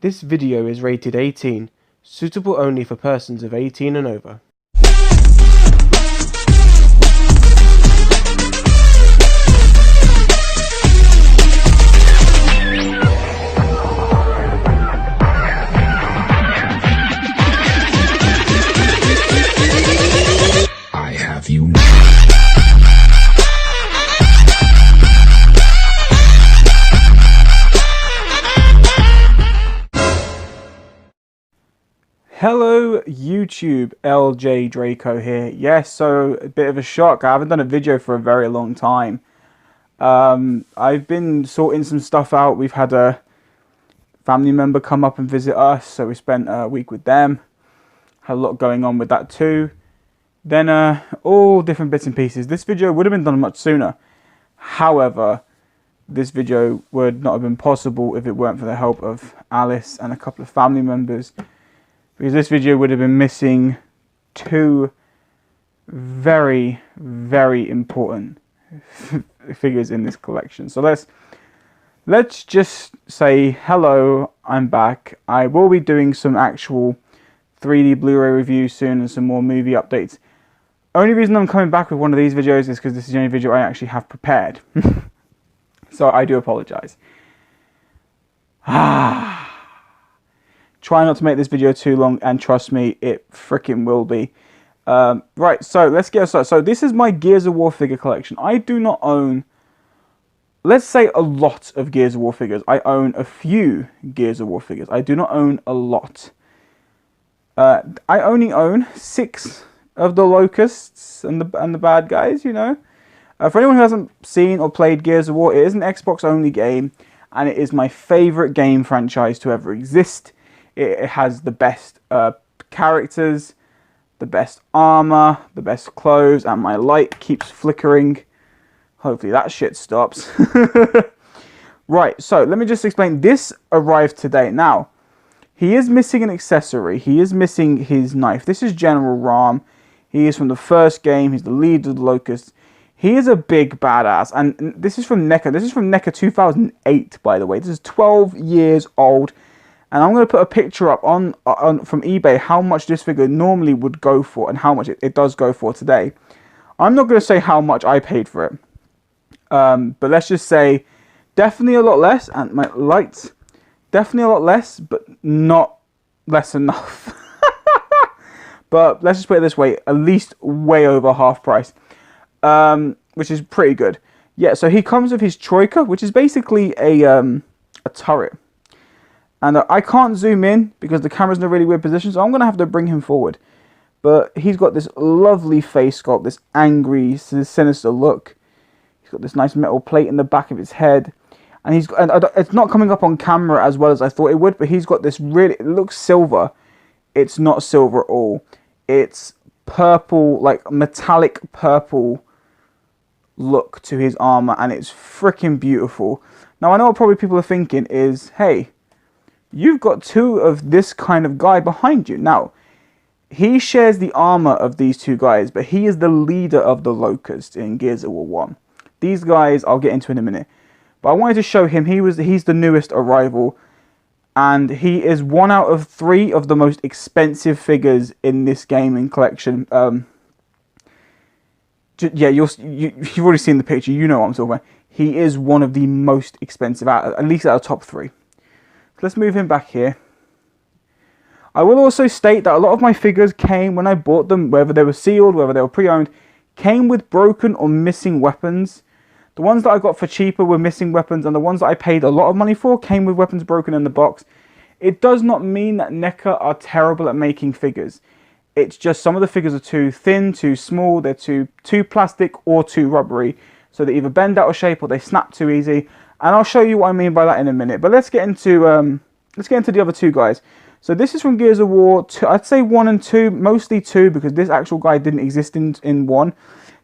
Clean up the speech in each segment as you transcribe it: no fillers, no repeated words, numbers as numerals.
This video is rated 18, suitable only for persons of 18 and over. I have you. Hello YouTube, LJ Draco here. Yes, so a bit of a shock. I haven't done a video for a very long time. I've been sorting some stuff out. We've had a family member come up and visit us, so we spent a week with them. Had a lot going on with that too. Then all different bits and pieces. This video would have been done much sooner. However, this video would not have been possible if it weren't for the help of Alice and a couple of family members. Because this video would have been missing two very, very important figures in this collection. So let's just say hello, I'm back. I will be doing some actual 3D Blu-ray reviews soon and some more movie updates. Only reason I'm coming back with one of these videos is because this is the only video I actually have prepared. So I do apologise. Try not to make this video too long, and trust me, it freaking will be. Right, so let's get started. So this is my Gears of War figure collection. I do not own, let's say, a lot of Gears of War figures. I own a few Gears of War figures. I do not own a lot. I only own 6 of the Locusts and the bad guys, you know. For anyone who hasn't seen or played Gears of War, it is an Xbox only game, and it is my favourite game franchise to ever exist. It has the best characters, the best armor, the best clothes, and my light keeps flickering. Hopefully that shit stops. Right, so let me just explain. This arrived today. Now, he is missing an accessory. He is missing his knife. This is General Ram. He is from the first game. He's the leader of the Locusts. He is a big badass. And this is from NECA. This is from NECA 2008, by the way. This is 12 years old. And I'm going to put a picture up on from eBay how much this figure normally would go for and how much it does go for today. I'm not going to say how much I paid for it. But let's just say definitely a lot less. And my lights, definitely a lot less, but not less enough. But let's just put it this way, at least way over half price. Which is pretty good. Yeah, so he comes with his Troika, which is basically a turret. And I can't zoom in because the camera's in a really weird position, so I'm going to have to bring him forward. But he's got this lovely face sculpt, this angry, sinister look. He's got this nice metal plate in the back of his head. And it's not coming up on camera as well as I thought it would, but he's got this really, it looks silver. It's not silver at all. It's purple, like metallic purple look to his armor, and it's freaking beautiful. Now, I know what probably people are thinking is, hey, you've got 2 of this kind of guy behind you. Now, he shares the armor of these 2 guys, but he is the leader of the Locust in Gears of War 1. These guys, I'll get into in a minute. But I wanted to show him, he's the newest arrival, and he is 1 out of 3 of the most expensive figures in this gaming collection. Yeah, you've already seen the picture, you know what I'm talking about. He is one of the most expensive, at least out of the top 3. Let's move him back here. I will also state that a lot of my figures came, when I bought them, whether they were sealed, whether they were pre-owned, came with broken or missing weapons. The ones that I got for cheaper were missing weapons, and the ones that I paid a lot of money for came with weapons broken in the box. It does not mean that NECA are terrible at making figures. It's just some of the figures are too thin, too small, they're too plastic or too rubbery. So they either bend out of shape or they snap too easy. And I'll show you what I mean by that in a minute. But let's get into the other 2 guys. So this is from Gears of War 2. I'd say 1 and 2, mostly 2, because this actual guy didn't exist in 1.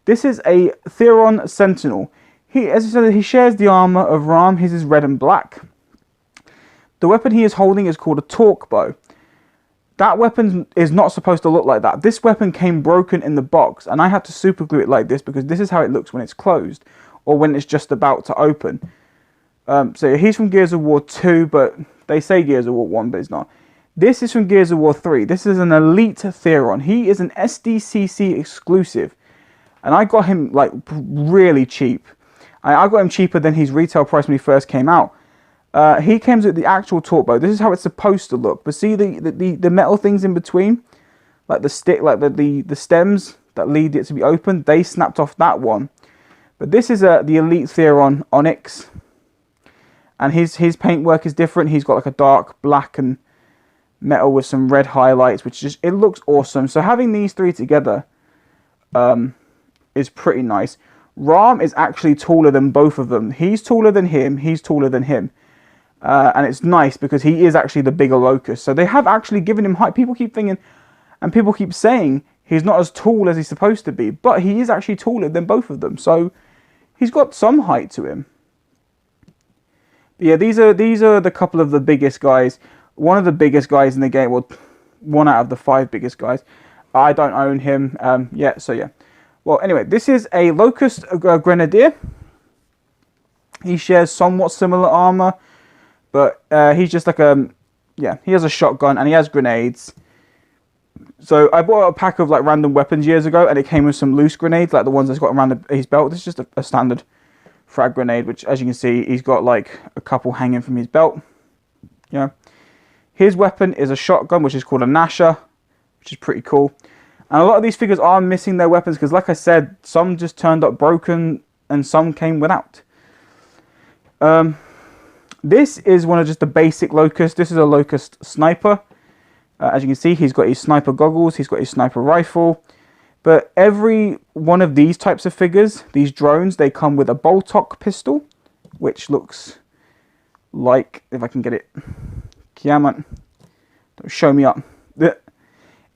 This is a Theorem Sentinel. As I said, he shares the armor of Ram. His is red and black. The weapon he is holding is called a torque bow. That weapon is not supposed to look like that. This weapon came broken in the box, and I had to super glue it like this because this is how it looks when it's closed or when it's just about to open. So he's from Gears of War 2, but they say Gears of War 1, but it's not. This is from Gears of War 3. This is an elite Theron. He is an SDCC exclusive. And I got him like really cheap. I got him cheaper than his retail price when he first came out. He comes with the actual torque bow. This is how it's supposed to look. But see the metal things in between? Like the stick, like the stems that lead it to be open. They snapped off that one. But this is the Elite Theron Onyx. And his paintwork is different. He's got like a dark black and metal with some red highlights, which just, it looks awesome. So having these three together is pretty nice. Ram is actually taller than both of them. He's taller than him. He's taller than him. And it's nice because he is actually the bigger Locust. So they have actually given him height. People keep thinking, and people keep saying he's not as tall as he's supposed to be. But he is actually taller than both of them. So he's got some height to him. But yeah, these are the couple of the biggest guys. One of the biggest guys in the game. Well, one out of the 5 biggest guys. I don't own him. Yeah, so yeah. Well, anyway, this is a Locust Grenadier. He shares somewhat similar armor. But he's just like yeah, he has a shotgun and he has grenades. So I bought a pack of like random weapons years ago, and it came with some loose grenades, like the ones that's got around his belt. This is just a standard frag grenade, which, as you can see, he's got like a couple hanging from his belt. Yeah, his weapon is a shotgun, which is called a Nasher, which is pretty cool. And a lot of these figures are missing their weapons because, like I said, some just turned up broken and some came without. This is one of just the basic Locust. This is a Locust sniper. As you can see, he's got his sniper goggles. He's got his sniper rifle. But every one of these types of figures, these drones, they come with a Boltok pistol, which looks like, if I can get it, come on, don't show me up. It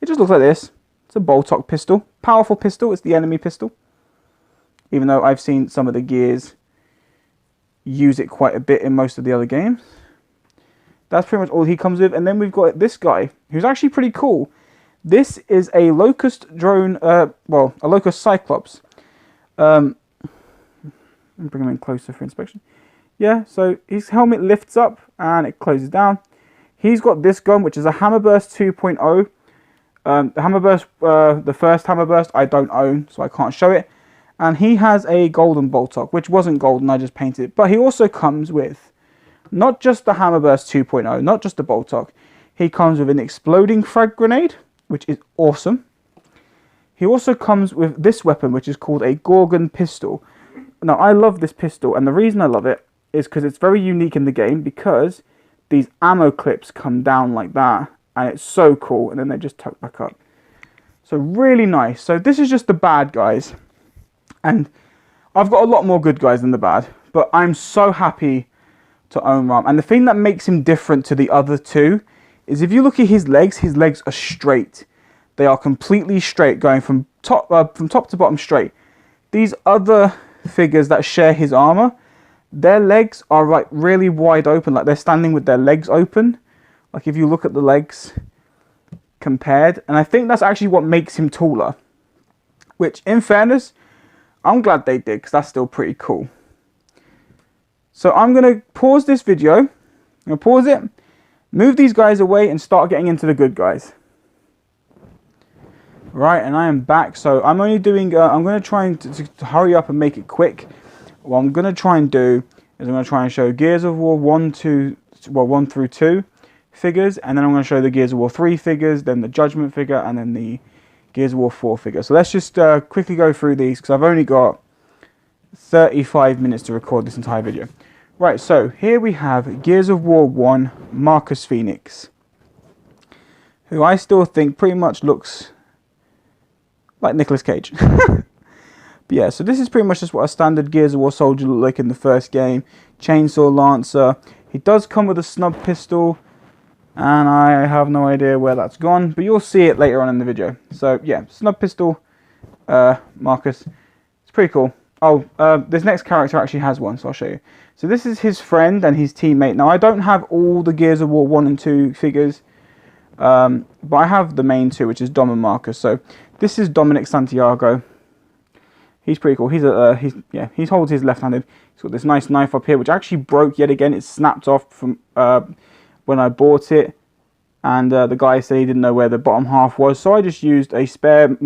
just looks like this. It's a Boltok pistol, powerful pistol. It's the enemy pistol. Even though I've seen some of the gears use it quite a bit in most of the other games. That's pretty much all he comes with. And then we've got this guy, who's actually pretty cool. This is a Locust Drone, well, a Locust Cyclops. Let me bring him in closer for inspection. Yeah, so his helmet lifts up and it closes down. He's got this gun, which is a Hammerburst 2.0. The Hammerburst, the first Hammerburst, I don't own, so I can't show it. And he has a golden Boltok, which wasn't golden, I just painted it. But he also comes with not just the Hammerburst 2.0, not just the Boltok. He comes with an exploding frag grenade, which is awesome. He also comes with this weapon, which is called a Gorgon Pistol. Now, I love this pistol, and the reason I love it is because it's very unique in the game, because these ammo clips come down like that, and it's so cool, and then they just tuck back up. So really nice. So this is just the bad guys. And I've got a lot more good guys than the bad, but I'm so happy to own Ram. And the thing that makes him different to the other two is if you look at his legs are straight. They are completely straight, going from top to bottom straight. These other figures that share his armor, their legs are like really wide open, like they're standing with their legs open. Like if you look at the legs compared, and I think that's actually what makes him taller. Which, in fairness, I'm glad they did, because that's still pretty cool. So I'm going to pause this video. I'm going to pause it, move these guys away, and start getting into the good guys. Right, and I am back. So I'm only doing, I'm going to try to hurry up and make it quick. What I'm going to try and do is I'm going to try and show Gears of War 1 through 2 figures, and then I'm going to show the Gears of War 3 figures, then the Judgment figure, and then the Gears of War 4 figure. So let's just quickly go through these, because I've only got 35 minutes to record this entire video. Right, so here we have Gears of War 1 Marcus Phoenix, who I still think pretty much looks like Nicolas Cage. But yeah, so this is pretty much just what a standard Gears of War soldier looked like in the first game. Chainsaw Lancer. He does come with a snub pistol, and I have no idea where that's gone, but you'll see it later on in the video. So yeah, snub pistol, Marcus. It's pretty cool. Oh, this next character actually has one, so I'll show you. So this is his friend and his teammate. Now, I don't have all the Gears of War 1 and 2 figures, but I have the main two, which is Dom and Marcus. So this is Dominic Santiago. He's pretty cool. He's he holds his left-handed. He's got this nice knife up here, which actually broke yet again. It snapped off from when I bought it, and the guy said he didn't know where the bottom half was, so I just used a spare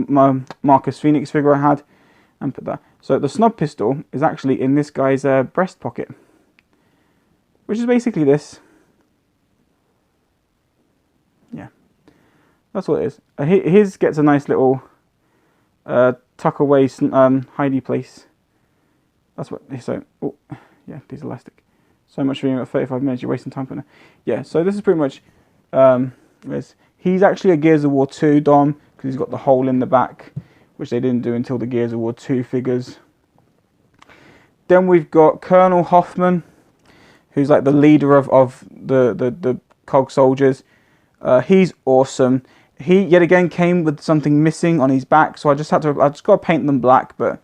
Marcus Phoenix figure I had and put that. So the snub pistol is actually in this guy's breast pocket, which is basically this. Yeah, that's what it is. His gets a nice little tuck away hidey place. That's what. So oh, yeah, piece of elastic. So much for being at 35 minutes. You're wasting time putting it. Yeah. So this is pretty much. He's actually a Gears of War 2 Dom because he's got the hole in the back, which they didn't do until the Gears of War 2 figures. Then we've got Colonel Hoffman, who's like the leader of the Cog Soldiers. He's awesome. He yet again came with something missing on his back, so I just got to paint them black, but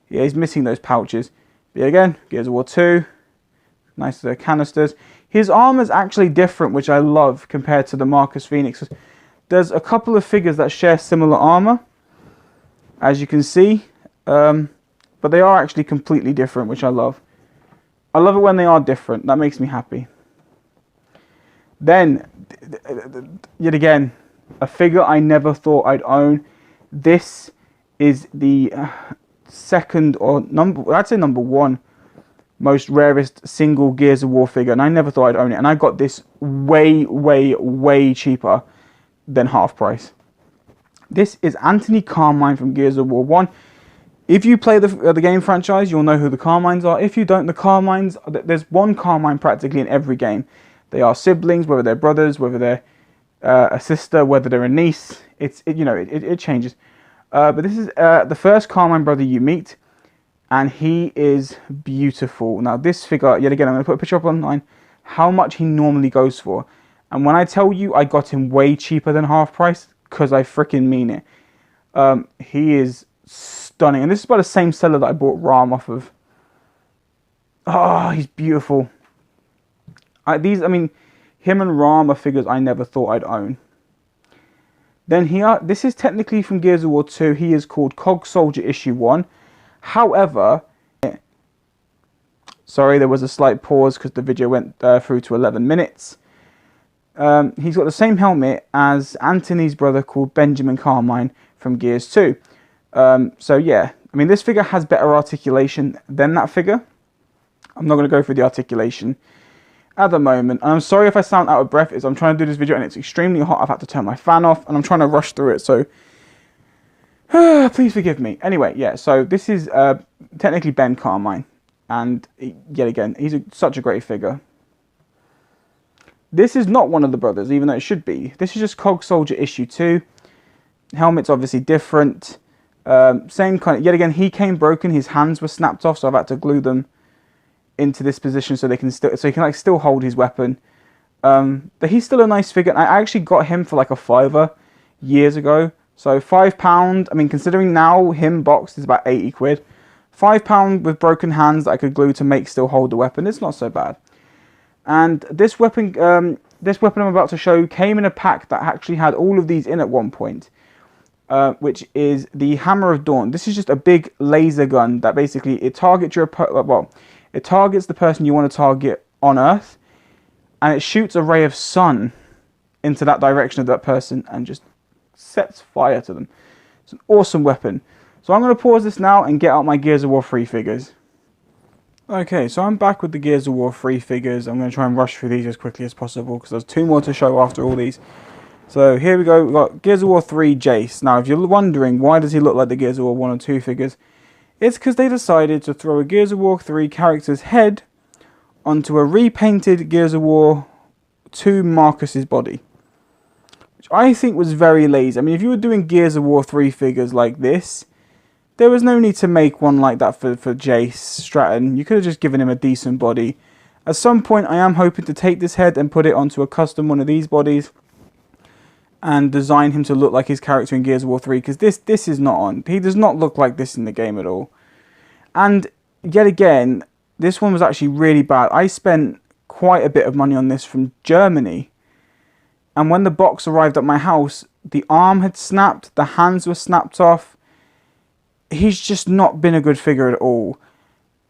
yeah, he's missing those pouches. But yet again, Gears of War 2, nice canisters. His armor's actually different, which I love compared to the Marcus Phoenix. There's a couple of figures that share similar armor, as you can see, but they are actually completely different, which I love. I love it when they are different. That makes me happy. Then, yet again, a figure I never thought I'd own. This is the second or I'd say number one most rarest single Gears of War figure, and I never thought I'd own it. And I got this way, way, way cheaper than half price. This is Anthony Carmine from Gears of War 1. If you play the game franchise, you'll know who the Carmines are. If you don't, the Carmines, there's one Carmine practically in every game. They are siblings, whether they're brothers, whether they're a sister, whether they're a niece. It changes. But this is the first Carmine brother you meet, and he is beautiful. Now this figure, yet again, I'm going to put a picture up online, how much he normally goes for. And when I tell you I got him way cheaper than half price, because I freaking mean it. He is stunning. And this is by the same seller that I bought Ram off of. Oh, he's beautiful. Him and Ram are figures I never thought I'd own. Then here, this is technically from Gears of War 2. He is called Cog Soldier Issue 1. However, sorry, there was a slight pause because the video went through to 11 minutes. He's got the same helmet as Anthony's brother called Benjamin Carmine from Gears 2. So yeah, this figure has better articulation than that figure. I'm not going to go through the articulation at the moment. And I'm sorry if I sound out of breath, I'm trying to do this video and it's extremely hot. I've had to turn my fan off and I'm trying to rush through it, so please forgive me. Anyway, yeah, so this is technically Ben Carmine, and yet again, he's such a great figure. This is not one of the brothers, even though it should be. This is just Cog Soldier Issue 2. Helmet's obviously different. Same kind of, yet again, he came broken. His hands were snapped off, so I've had to glue them into this position so he can still hold his weapon. But he's still a nice figure. I actually got him for like a $5 years ago. So £5, considering now him boxed is about 80 quid. £5 with broken hands that I could glue to still hold the weapon. It's not so bad. And this weapon I'm about to show came in a pack that actually had all of these in at one point, which is the Hammer of Dawn. This is just a big laser gun that basically it targets it targets the person you want to target on Earth, and it shoots a ray of sun into that direction of that person and just sets fire to them. It's an awesome weapon. So I'm going to pause this now and get out my Gears of War 3 figures. Okay, so I'm back with the Gears of War 3 figures. I'm going to try and rush through these as quickly as possible because there's 2 more to show after all these. So here we go. We've got Gears of War 3 Jace. Now, if you're wondering why does he look like the Gears of War 1 and 2 figures, it's because they decided to throw a Gears of War 3 character's head onto a repainted Gears of War 2 Marcus's body, which I think was very lazy. If you were doing Gears of War 3 figures like this, there was no need to make one like that for Jace Stratton. You could have just given him a decent body. At some point, I am hoping to take this head and put it onto a custom one of these bodies and design him to look like his character in Gears of War 3, because this is not on. He does not look like this in the game at all. And yet again, this one was actually really bad. I spent quite a bit of money on this from Germany. And when the box arrived at my house, the arm had snapped, the hands were snapped off. he's just not been a good figure at all.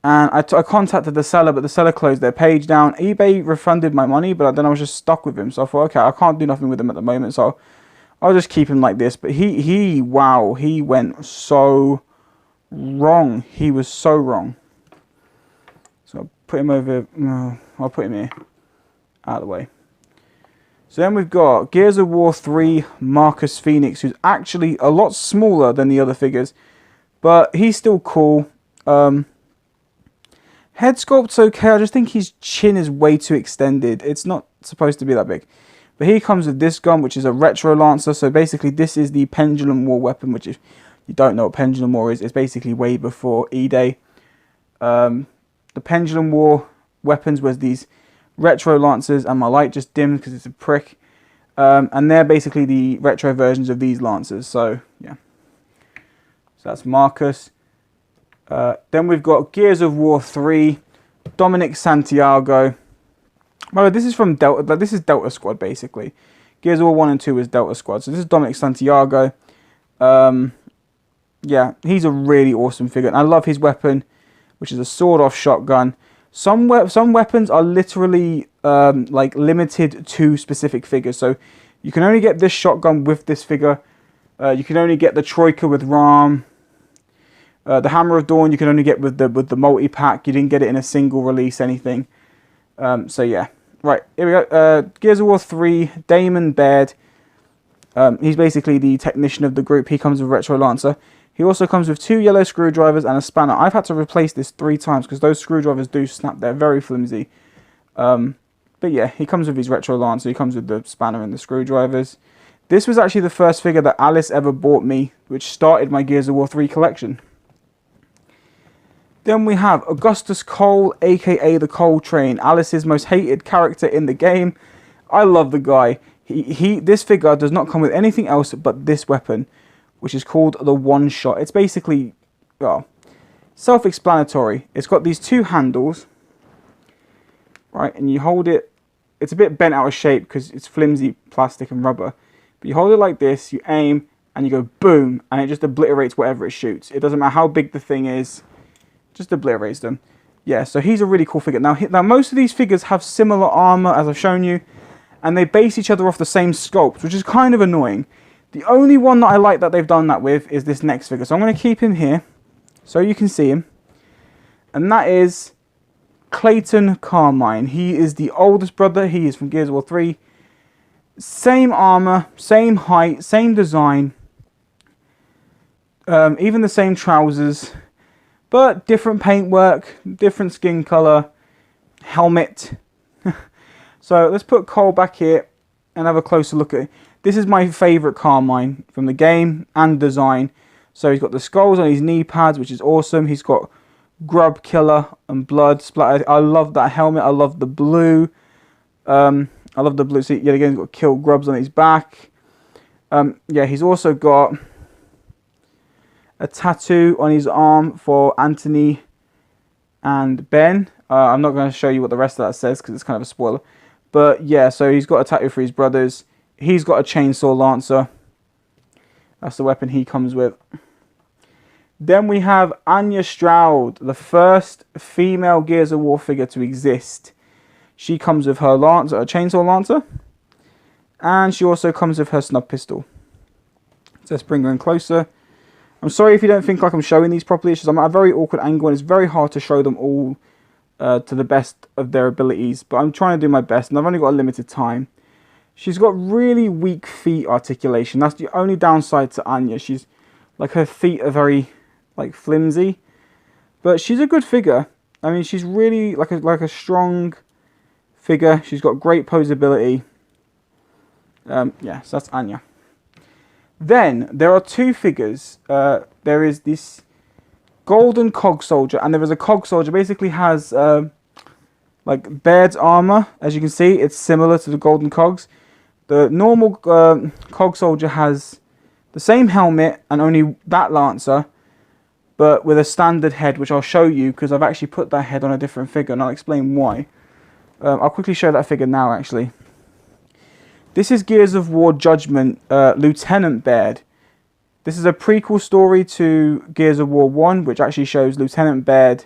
And I contacted the seller, but the seller closed their page down. eBay refunded my money, but then I was just stuck with him. So I thought, okay, I can't do nothing with him at the moment, so I'll just keep him like this. But wow, he went so wrong. He was so wrong. So I'll put him over, I'll put him here, out of the way. So then we've got Gears of War 3 Marcus Phoenix, who's actually a lot smaller than the other figures, but he's still cool. Head sculpt's okay, I just think his chin is way too extended. It's not supposed to be that big. But he comes with this gun, which is a Retro Lancer. So basically this is the Pendulum War weapon, which if you don't know what Pendulum War is, it's basically way before E-Day. The Pendulum War weapons was these Retro Lancers, and my light just dimmed because it's a prick. And they're basically the retro versions of these Lancers. So yeah, so that's Marcus. Then we've got Gears of War 3, Dominic Santiago. Well, this is from Delta. This is Delta Squad basically. Gears of War 1 and 2 is Delta Squad. So this is Dominic Santiago. Yeah, he's a really awesome figure, and I love his weapon, which is a sawed-off shotgun. Some weapons are literally like limited to specific figures. So you can only get this shotgun with this figure. You can only get the Troika with Ram. The Hammer of Dawn you can only get with the multi-pack. You didn't get it in a single release anything. So yeah. Right, here we go. Gears of War 3, Damon Baird. He's basically the technician of the group. He comes with Retro Lancer. He also comes with 2 yellow screwdrivers and a spanner. I've had to replace this 3 times because those screwdrivers do snap. They're very flimsy. But yeah, he comes with his Retro Lancer. He comes with the spanner and the screwdrivers. This was actually the first figure that Alice ever bought me, which started my Gears of War 3 collection. Then we have Augustus Cole, aka the Cole Train, Alice's most hated character in the game. I love the guy. This figure does not come with anything else but this weapon, which is called the One Shot. It's basically, well, self-explanatory. It's got these 2 handles, right, and you hold it. It's a bit bent out of shape because it's flimsy plastic and rubber. But you hold it like this, you aim, and you go boom, and it just obliterates whatever it shoots. It doesn't matter how big the thing is. Just obliterates them. Yeah, so he's a really cool figure. Now most of these figures have similar armor, as I've shown you, and they base each other off the same sculpt, which is kind of annoying. The only one that I like that they've done that with is this next figure. So I'm going to keep him here so you can see him. And that is Clayton Carmine. He is the oldest brother. He is from Gears of War 3. Same armor, same height, same design. Even the same trousers. But different paintwork, different skin color, helmet. So let's put Cole back here and have a closer look at it. This is my favourite Carmine from the game and design. So he's got the skulls on his knee pads, which is awesome. He's got grub killer and blood splatter. I love that helmet. I love the blue. I love the blue. See, yet again, he's got kill grubs on his back. Yeah, he's also got a tattoo on his arm for Anthony and Ben. I'm not going to show you what the rest of that says because it's kind of a spoiler. But yeah, so he's got a tattoo for his brothers. He's got a chainsaw lancer. That's the weapon he comes with. Then we have Anya Straud, the first female Gears of War figure to exist. She comes with her lancer, a chainsaw lancer. And she also comes with her snub pistol. So let's bring her in closer. I'm sorry if you don't think like I'm showing these properly. It's just I'm at a very awkward angle and it's very hard to show them all to the best of their abilities. But I'm trying to do my best and I've only got a limited time. She's got really weak feet articulation. That's the only downside to Anya. She's like, her feet are very like flimsy. But she's a good figure. I mean, she's really like a strong figure. She's got great posability. Yeah, so that's Anya. Then there are 2 figures. There is this golden Cog Soldier, and there is a Cog Soldier. Basically has like Baird's armor. As you can see, it's similar to the golden Cogs. The normal Cog Soldier has the same helmet and only that lancer, but with a standard head, which I'll show you because I've actually put that head on a different figure, and I'll explain why. I'll quickly show that figure now, actually. This is Gears of War Judgment, Lieutenant Baird. This is a prequel story to Gears of War 1, which actually shows Lieutenant Baird.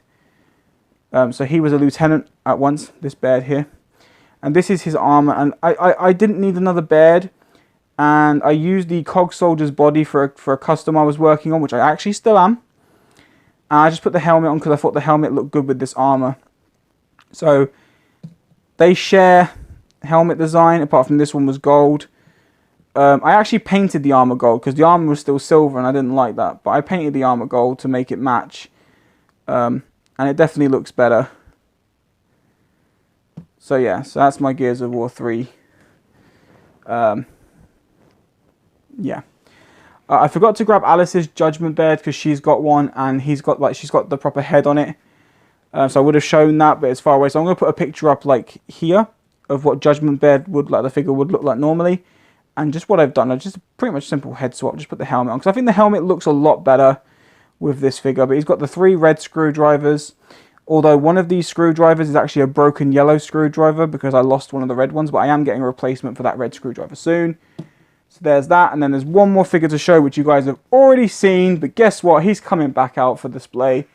So he was a lieutenant at once, this Baird here. And this is his armor. And I didn't need another Baird. And I used the Cog Soldier's body for a custom I was working on, which I actually still am. And I just put the helmet on because I thought the helmet looked good with this armor. So they share helmet design, apart from this one was gold. I actually painted the armor gold because the armor was still silver and I didn't like that. But I painted the armor gold to make it match. And it definitely looks better. So yeah, so that's my Gears of War 3. Yeah. I forgot to grab Alice's Judgment Baird because she's got one and she's got the proper head on it. So I would have shown that, but it's far away. So I'm going to put a picture up like here of what Judgment Baird would like, the figure would look like normally. And just what I've done, I just pretty much simple head swap, just put the helmet on. Because I think the helmet looks a lot better with this figure. But he's got the 3 red screwdrivers. Although one of these screwdrivers is actually a broken yellow screwdriver because I lost one of the red ones. But I am getting a replacement for that red screwdriver soon. So there's that. And then there's one more figure to show which you guys have already seen. But guess what? He's coming back out for display.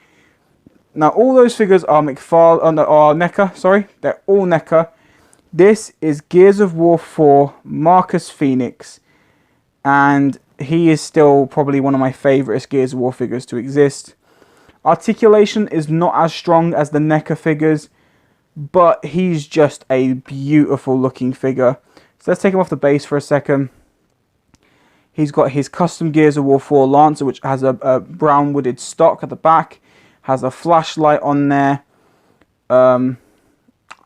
Now all those figures are NECA, sorry. They're all NECA. This is Gears of War 4 Marcus Phoenix, and he is still probably one of my favourite Gears of War figures to exist. Articulation is not as strong as the NECA figures, but he's just a beautiful looking figure. So let's take him off the base for a second. He's got his custom Gears of War 4 Lancer, which has a brown wooded stock at the back, has a flashlight on there. I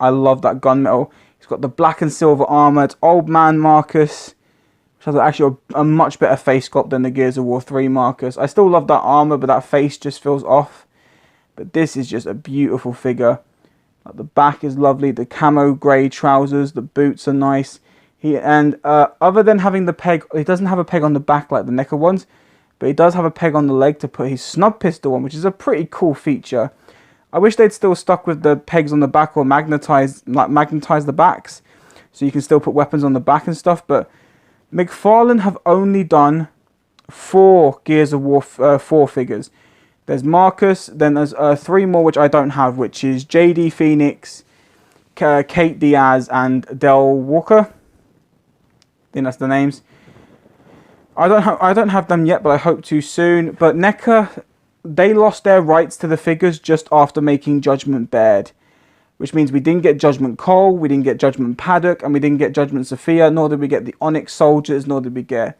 love that gunmetal. He's got the black and silver armor. It's Old Man Marcus, which has actually a much better face sculpt than the Gears of War 3 Marcus. I still love that armor, but that face just feels off. But this is just a beautiful figure. The back is lovely. The camo grey trousers. The boots are nice. Other than having the peg, he doesn't have a peg on the back like the NECA ones, but he does have a peg on the leg to put his snub pistol on, which is a pretty cool feature. I wish they'd still stuck with the pegs on the back or magnetize the backs, so you can still put weapons on the back and stuff. But McFarlane have only done 4 Gears of War 4 figures. There's Marcus, then there's 3 more which I don't have, which is JD Phoenix, Kate Diaz, and Del Walker. I think that's the names. I don't have them yet, but I hope to soon. But NECA, they lost their rights to the figures just after making Judgment Baird, which means we didn't get Judgment Cole, we didn't get Judgment Paddock, and we didn't get Judgment Sophia, nor did we get the Onyx Soldiers, nor did we get,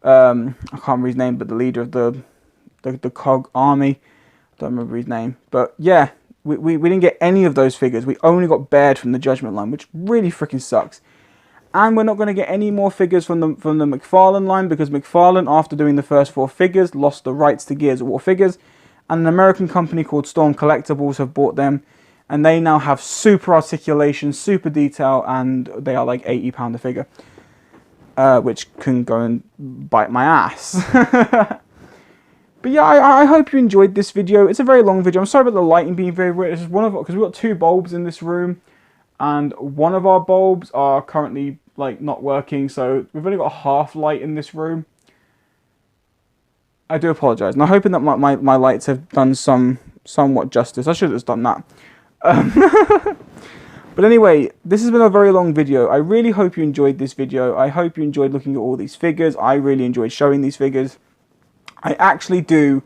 I can't remember his name, but the leader of the Cog Army. I don't remember his name. But yeah, we didn't get any of those figures. We only got Baird from the Judgment line, which really freaking sucks. And we're not going to get any more figures from the McFarlane line because McFarlane, after doing the first 4 figures, lost the rights to Gears of War figures. And an American company called Storm Collectibles have bought them. And they now have super articulation, super detail, and they are like £80 a figure. Which can go and bite my ass. But yeah, I hope you enjoyed this video. It's a very long video. I'm sorry about the lighting being very weird. It's just because we've got 2 bulbs in this room. And one of our bulbs are currently like not working, so we've only got half light in this room. I do apologise, and I'm hoping that my lights have done somewhat justice. I should have just done that. But anyway, this has been a very long video. I really hope you enjoyed this video. I hope you enjoyed looking at all these figures. I really enjoyed showing these figures. I actually do,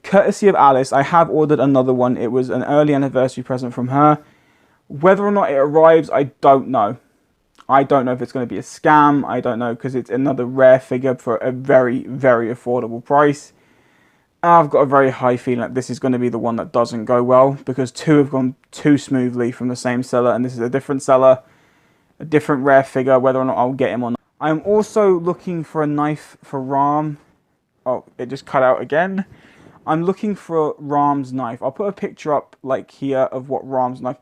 courtesy of Alice, I have ordered another one. It was an early anniversary present from her. Whether or not it arrives, I don't know. I don't know if it's going to be a scam. I don't know, because it's another rare figure for a very, very affordable price. I've got a very high feeling that this is going to be the one that doesn't go well, because 2 have gone too smoothly from the same seller, and this is a different seller, a different rare figure, whether or not I'll get him or not. I'm also looking for a knife for Ram. Oh, it just cut out again. I'm looking for Ram's knife. I'll put a picture up like here of what Ram's knife.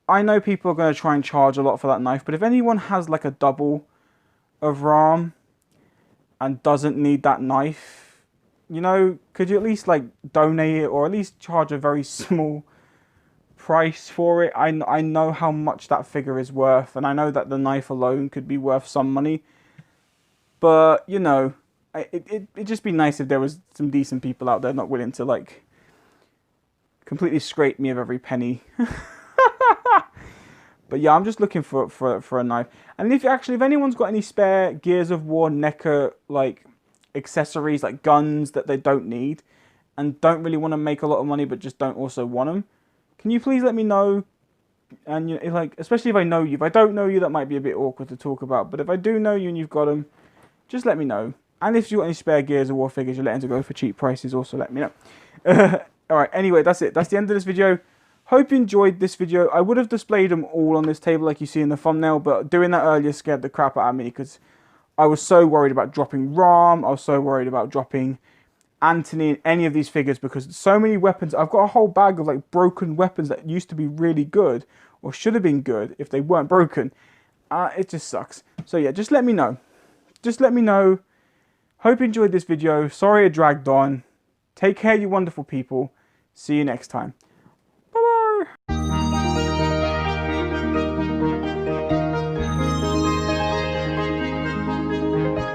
I know people are going to try and charge a lot for that knife, but if anyone has like a double of Ram and doesn't need that knife, you know, could you at least like donate it or at least charge a very small price for it? I know how much that figure is worth, and I know that the knife alone could be worth some money, but you know, It'd just be nice if there was some decent people out there not willing to like completely scrape me of every penny. But yeah, I'm just looking for a knife. And if anyone's got any spare Gears of War NECA like accessories, like guns that they don't need and don't really want to make a lot of money but just don't also want them, can you please let me know? And you know, like, especially if I know you. If I don't know you, that might be a bit awkward to talk about. But if I do know you and you've got them, just let me know. And if you've got any spare Gears of War figures you're letting to go for cheap prices, also let me know. Alright, anyway, that's it. That's the end of this video. Hope you enjoyed this video. I would have displayed them all on this table like you see in the thumbnail, but doing that earlier scared the crap out of me because I was so worried about dropping Rom. I was so worried about dropping Anthony and any of these figures because so many weapons. I've got a whole bag of like broken weapons that used to be really good or should have been good if they weren't broken. It just sucks. So yeah, just let me know. Just let me know. Hope you enjoyed this video. Sorry it dragged on. Take care, you wonderful people. See you next time.